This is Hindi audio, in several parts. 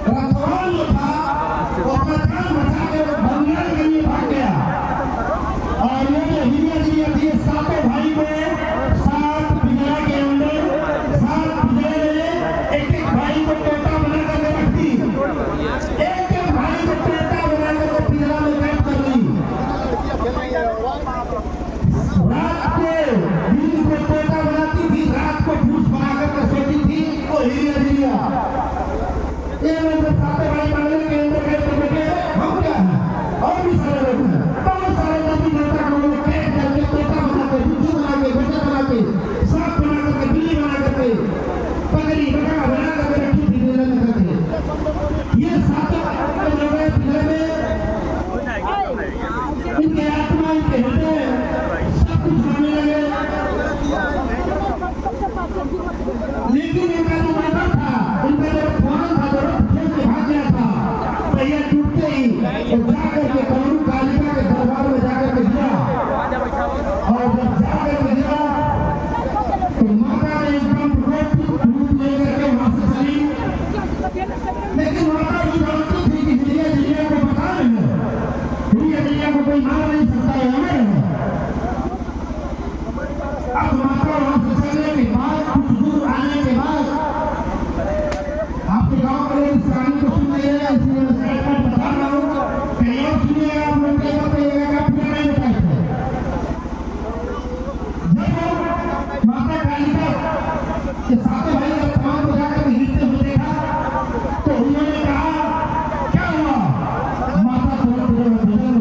रखवाल जो था वो अपना जान बचा के बंगाल के लिए भाग गया। और ये जो हिरिया जी थी सातों भाई को 7 पिंजरा के अंदर 7 पिंजरे में एक भाई को तोता बना कर रख दी। एक भाई को तोता बना कर पिंजरा में कैद कर दी। रात को दिन को तोता बनाती थी, रात को फूस बनाकर सोती थी वो हिरिया। ये लोग सातों भाई मंडल के अंदर कैद कर बैठे हम क्या है और भी सारे लोग हैं। बहुत सारे देवी देवता को लोग कैद करके तोता बना के बुद्धू बना के बेटा बना के सांप बना करके बिल्ली बना करके पगड़ी बकरा बना करके रखी थी मेले में करके। ये सातों लोग पिंजरे में इनके आत्मा इनके हृदय सब कुछ होने लगे। लेकिन इनका जो मदद था, इनका जो फोन था, जो छोड़ के भाग गया था, पहिया टूटते ही वो जाकर के कमरू कालिका के दरबार में जाकर के गिरा। और जब जाकर के गिरा तो माता ने एकदम रूप लेकर के वहां से चली। लेकिन माता भी जानती थी कि हिरिया को पता नहीं है, हिरिया को कोई मार नहीं सकता है, हमें है। अब माता वहां से चलने के बाद कुछ दूर आने के बाद आपके गांव के लोग इस कहानी को सुन रहे हैं, इसलिए मैं बता रहा हूँ। कहीं और सुनिएगा, आप लोग क्या बताइएगा कि फिर नहीं बताते। जब माता कालिका के सातों भाई जब तमाम को जाकर हिरते हुए देखा तो उन्होंने कहा क्या हुआ। माता तुरंत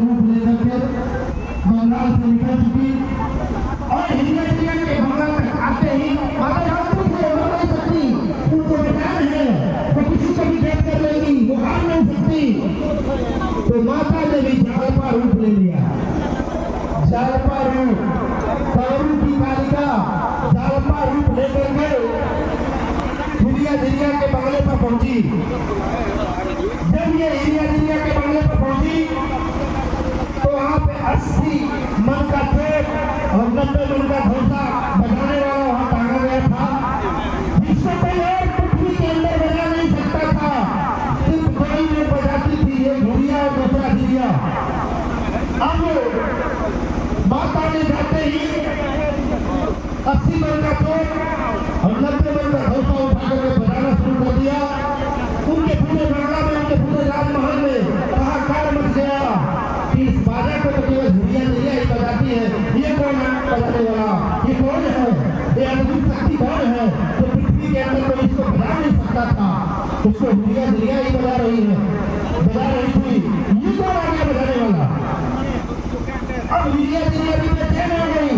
रूप लेकर के बंगाल से निकल चुकी और हिरिया के बंगाल तक आते ही माता जानती थी वो नहीं सकती, उनको बचाना है, वो किसी को भी कैद कर लेगी, वो हार नहीं सकती। तो माता ने भी जालपा रूप ले लिया। जालपा रूप कौरू की कालिका जालपा रूप लेकर के हिरिया के बंगले पर पहुंची। जब ये हिरिया के बंगले पर पहुंची तो वहां पे 80 मन का चोट और 90 मन का धौसा बजाने वाला वहां टांगा गया था, जिससे कोई और पृथ्वी के अंदर बजा नहीं सकता था। सिर्फ कोई लोग बजाती थी, एक हिरिया और दूसरा हिरिया। अब माता ने जाते ही 80 मन का चोट और 90 मन का धौसा उठा करके बजाना शुरू कर दिया। उनके पूरे बंगला में, उनके पूरे राजमहल में हाहाकार मच गया कि इस बाजा को तो केवल हिरिया ही बजाती है, ये कौन है बजाने वाला, ये कौन है, ये अद्भुत शक्ति कौन है जो पृथ्वी के अंदर कोई इसको बजा नहीं सकता था। उसको हिरिया ही बजा रही थी, ये कौन आ गया बजाने वाला। अब हिरिया भी बेचैन हो गई।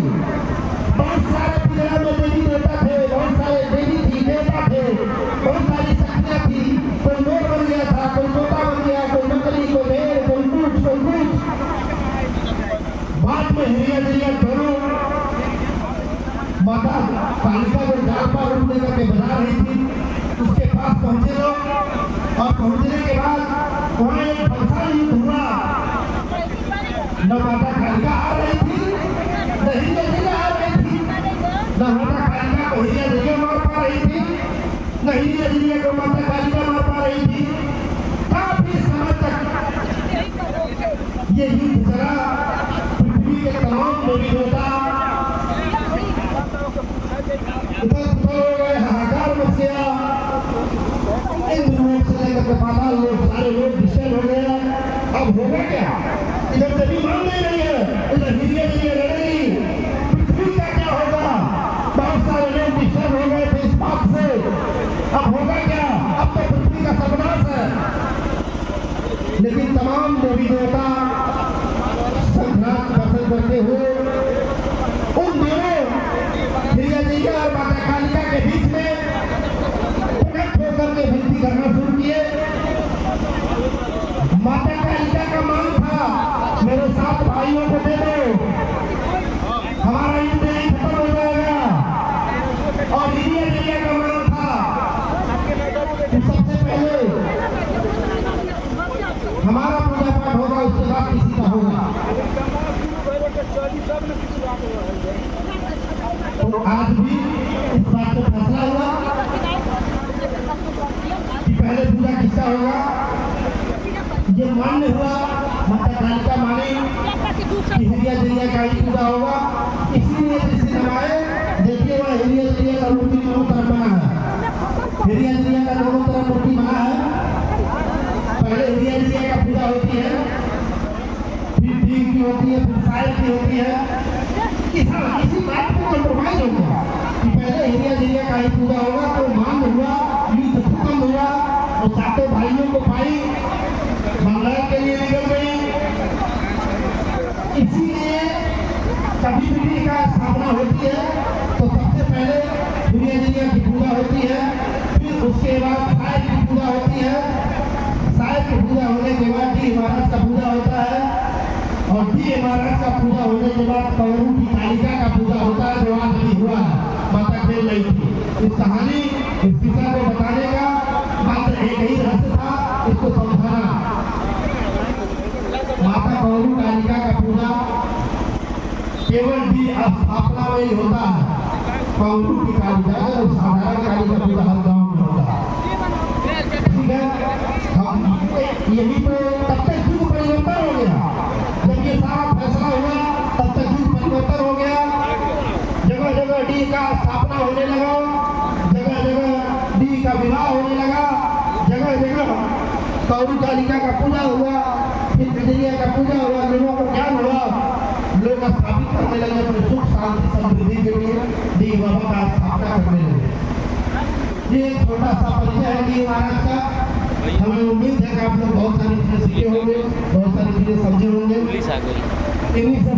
बहुत सारे पिंजरा में देवी देवता थे, बहुत सारे देवी थी, देवता थे, बहुत सारी शक्तियां थी। कोई मोर बन गया था, कोई तोता बन गया, कोई मकड़ी, कोई भेड़, कोई कुछ। बाद में हिरिया दोनों माता कालिका को जालपा रूप लेकर के बजा रही थी, उसके पास पहुंचे लोग। और पहुंचने के बाद वहां एक बलशाली युद्ध हुआ। न माता कालिका आ रही थी, न हिरिया आ रही थी, न माता कालिका को हिरिया मार पा रही थी, न हिरिया को माता कालिका मार पा रही थी। काफी समय तक ये युद्ध चला। पृथ्वी के तमाम देवी देवता हाहाकार मच गया। इंद्रलोक से लेकर पाताल लोक सारे लोग डिस्टर्ब हो गए। अब होगा क्या, इधर देवी मान नहीं है, इधर हिरिया लड़ेगी, पृथ्वी का क्या होगा। बहुत सारे लोग डिस्टर्ब हो गए थे इस बात से। अब होगा क्या, अब तो पृथ्वी का सर्वनाश है। लेकिन तमाम देवी देवता संघर्ष दर्शन करते हुए उन दोनों हिरिया और माता कालिका के बीच में प्रकट होकर के विनती करना शुरू किए। माता कालिका का मांग था, मेरे 7 भाइयों को दे दो, हमारा युद्ध नहीं खत्म हो जाएगा। और हिरिया का मांग था कि सबसे पहले हमारा पूजा पाठ होगा, उसके बाद किसी का होगा। तो आज भी इस बात को फैसला हुआ कि पहले पूजा किसका होगा? ये मान्य हुआ माता कालिका मानी कि हिरिया जरिया का ही पूजा होगा। इसीलिए ऋषि नवाए देखिए वह हिरिया जरिया का मूर्ति दोनों तरफ बना है। हिरिया जरिया का दोनों तरफ मूर्ति बना है। पहले हिरिया जरिया का पूजा होती है, फिर ठीक की होती है, फिर साइड की होती है। इसी बात को कॉम्प्रोमाइज हो गया कि पहले हिरिया जरिया का ही पूजा होगा। तो मांग हुआ, युद्ध खत्म हुआ और सातों भाइयों को पाई मंगल के लिए निकल गई। इसीलिए कभी भी का स्थापना होती है तो सबसे पहले हिरिया जरिया की पूजा होती है, फिर उसके बाद साइड की पूजा होती है। साइड की पूजा होने के बाद डी महाराज का पूजा होता है और डी महाराज का पूजा होने के बाद कौरू की कालिका का पूजा होता है जो आज भी हुआ है। माता खेल रही थी। इस कहानी इस किस्सा को बताने का मात्र एक ही रहस्य था, इसको समझाना। माता कौरू कालिका का पूजा केवल डी स्थापना में ही होता है। कौरू की कालिका और साधारण काली का पूजा हर गाँव में होता है। ठीक है, यही तो तब तक युग परिवर्तन हो गया। जब ये सारा फैसला हुआ तब तक युग परिवर्तन हो गया। जगह जगह डी का स्थापना होने लगा, जगह जगह डी का विवाह होने लगा, जगह जगह कौरू कालिका का पूजा हुआ, फिर बिजलिया का पूजा हुआ। लोगों को ज्ञान हुआ, लोग स्थापित करने लगे अपने सुख शांति समृद्धि के लिए डी बाबा का स्थापना करने लगे। ये छोटा सा परिचय है डी महाराज का। हमें उम्मीद है कि आप लोग बहुत सारी चीजें सीखे होंगे, बहुत सारी चीजें समझे होंगे। इन्हीं सब